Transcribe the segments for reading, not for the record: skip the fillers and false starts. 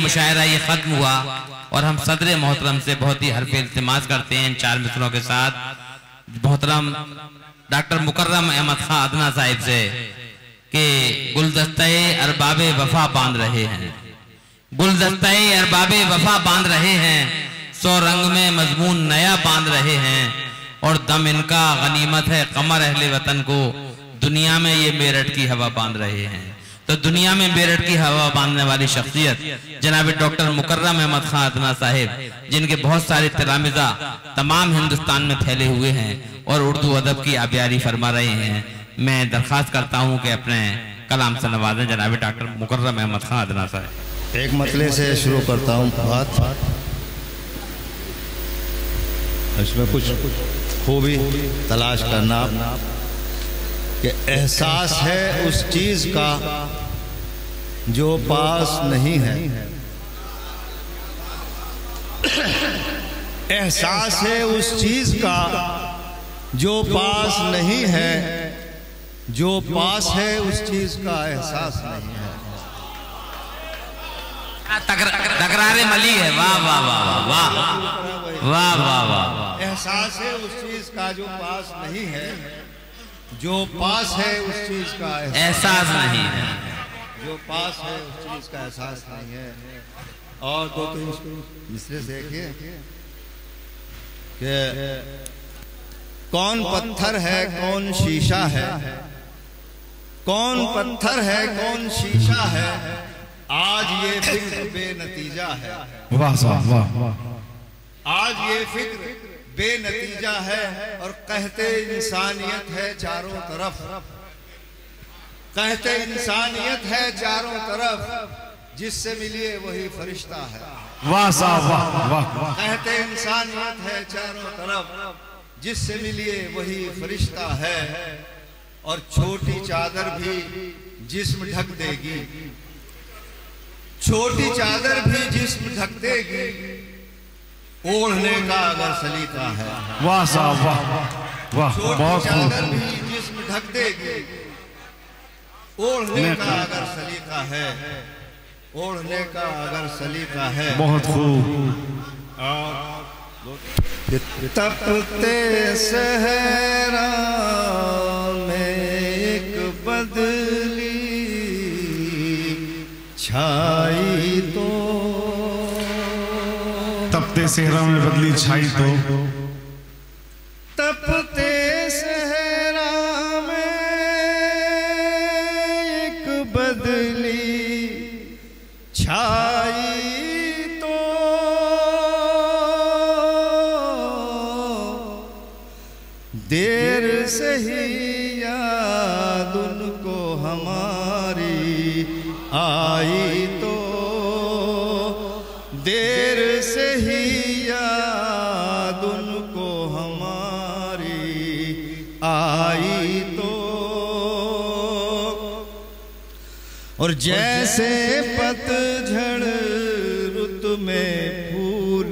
मुशायरा ये ख़त्म हुआ और हम सदर मोहतरम से बहुत ही हरफ इल्तिमास करते हैं इन 4 मिसरों के साथ मोहतरम डॉक्टर मुकर्रम अहमद खां अदना साहिब से कि गुलदस्ते अरबाबे वफा बांध रहे हैं, गुलदस्ते अरबाबे वफा बांध रहे हैं, सौ रंग में मजमून नया बांध रहे हैं और दम इनका गनीमत है कमर अहले वतन को, दुनिया में ये मेरठ की हवा बांध रहे हैं। तो दुनिया में मेरठ की हवा बांधने वाली शख्सियत जनाब डॉक्टर मुकर्रम अहमद खां अदना साहिब, जिनके बहुत सारे तलामिज़ा तमाम हिंदुस्तान में फैले हुए हैं और उर्दू अदब की आबियारी फरमा रहे हैं। मैं दरख्वास्त करता हूँ कि अपने कलाम से नवाजें जनाब डॉक्टर मुकर्रम अहमद खां अदना साहिब। एक मतले से शुरू करता हूँ बात, इसमें कुछ खूबी तलाश करना कि एहसास है उस चीज का जो पास नहीं है, एहसास है उस चीज का जो पास नहीं है, जो पास है उस चीज का एहसास नहीं है। तकरारे मली है, वाह वाह वाह वाह वाह वाह वाह। एहसास है उस चीज का जो पास नहीं है, जो पास है उस चीज का एहसास नहीं है, जो पास है उस चीज का एहसास नहीं है। और दो तीन मिसरे से देखिए कि कौन पत्थर है कौन शीशा है, कौन पत्थर है कौन शीशा है, आज ये फिक्र बेनतीजा है। वाह वाह वाह। आज ये फिक्र बेनतीजा है और कहते इंसानियत है चारों तरफ, कहते इंसानियत है चारों तरफ, जिससे मिलिए वही फरिश्ता है। वाह साहब वाह वाह। कहते इंसानियत है चारों तरफ, जिससे मिलिए वही फरिश्ता है। और छोटी चादर भी जिस्म ढक देगी, छोटी चादर भी जिस्म ढक देगी, ओढ़ने का अगर सलीका है। वाह साहब वाह वाह। छोटी चादर भी जिस्म ढक देगी, ओढ़ने का अगर सलीका है, ओढ़ने का अगर सलीका है। बहुत खूब। तपते सहरा में एक बदली छाई तो, तपते सहरा में बदली छाई तो, तपते सहरा में एक बदली छाई तो, देर से ही याद उनको हमारी आई तो, देर से ही याद उनको हमारी आई तो। और जैसे पतझड़ रुत में फूल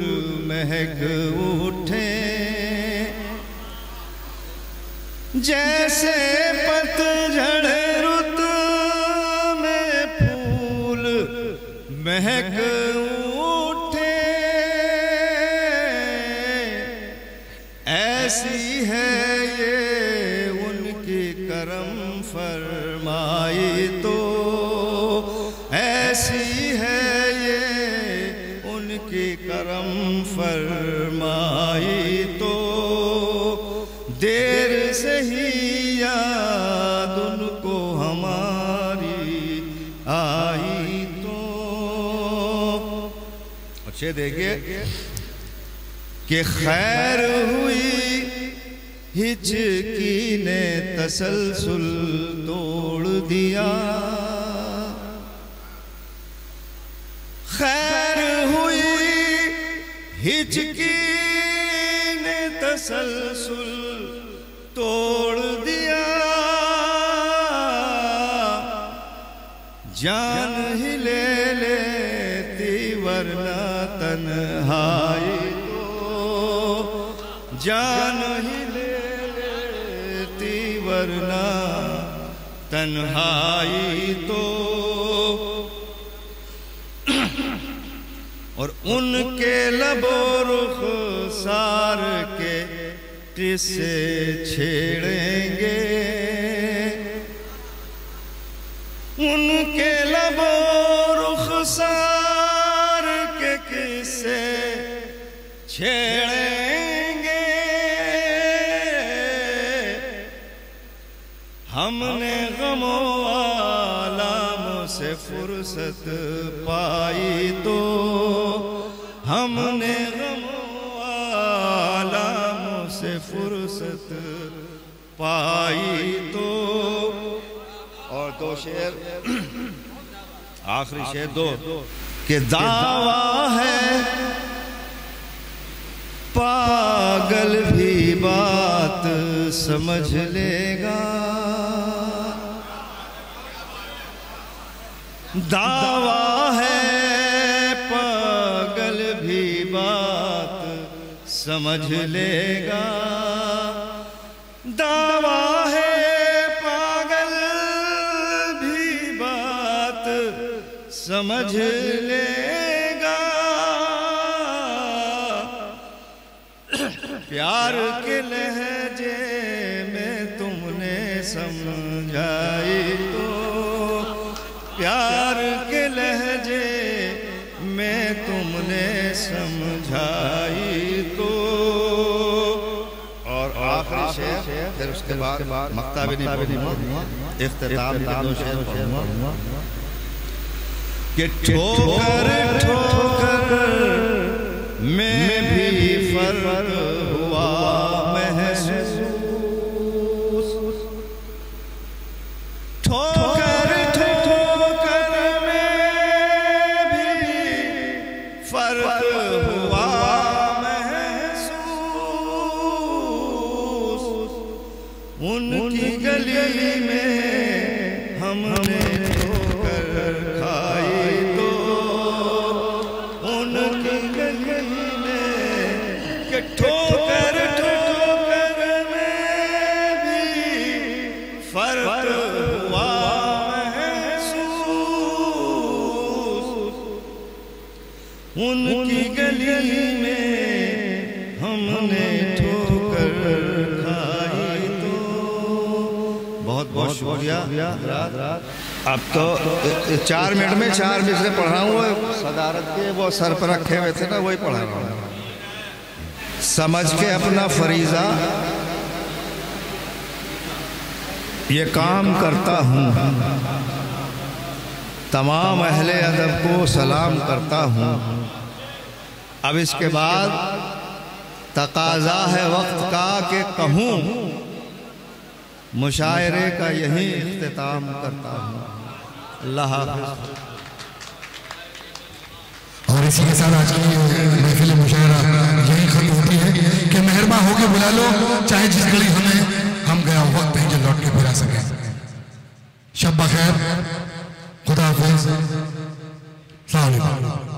महक उठे, जैसे पतझड़ रुत में फूल महक उठे, ऐसी है ये उनकी करम फरमाई तो, ऐसी है ये उनकी करम फरमाई तो, देर से ही याद उनको हमारी आई तो। अच्छे देखिए कि खैर हुई हिचकी ने तसलसल तोड़ दिया, खैर हुई हिचकी ने तसलसल तोड़ दिया, जान ही ले लेती वरना तन्हाई तो, जान ही ले लेती वरना तन्हाई तो। और उनके लबो रुखसार के किस्से छेड़ेंगे, उनके लबो रुखसार के किस्से छेड़ेंगे। हमने गमो आलामों से फुर्सत पाई तो, हमने गमो आलामों से फुर्सत पाई तो। और दो शेर, आखिरी शेर दो, कि दावा है पागल भी बात समझ लेगा, दावा है पागल भी बात समझ लेगा, दावा है पागल भी बात समझ लेगा। प्यार के लहजे में तुमने समझाई तो, प्यार के लहजे में तुमने समझाई तो। और आखिरी शेर, फिर उसके बाद मक्ता भी नहीं पढ़ूंगा, इख्तिताम के दो शेर पढ़ूंगा। कि ठोकर ठोकर में भी फर्क हुआ महसूस, ठोकर ठोकर में भी फर्क हुआ महसूस। उनकी गली में हमने ठोकर खाई तो, उनकी गली में कि ठोकर ठोकर में भी फर्क हुआ महसूस। उनकी गली में हमने ठोकर खाई तो। बहुत बहुत शुक्रिया। अब तो 4 मिनट में 4 मिसरे पढ़ा हूँ, सदारत के वो सर पर रखे हुए थे ना, वही पढ़ा रहा हूँ। समझ के अपना फरीजा ये काम करता हूँ, तमाम अहले अदब को सलाम करता हूँ। अब इसके बाद तकाजा है वक्त का कि कहूँ, मुशायरे का यही इख्तिताम करता हूँ। अल्लाह हाफ़िज़। और इसी के साथ आज की महफिल मुशायरा यही खत्म होती है कि मेहरबान होकर बुला लो, चाहे जिस घड़ी हम गया वक्त है जो लौट के फिर आ सके। शब बखैर, खुदा हाफ़िज़, अस्सलाम वालेकुम।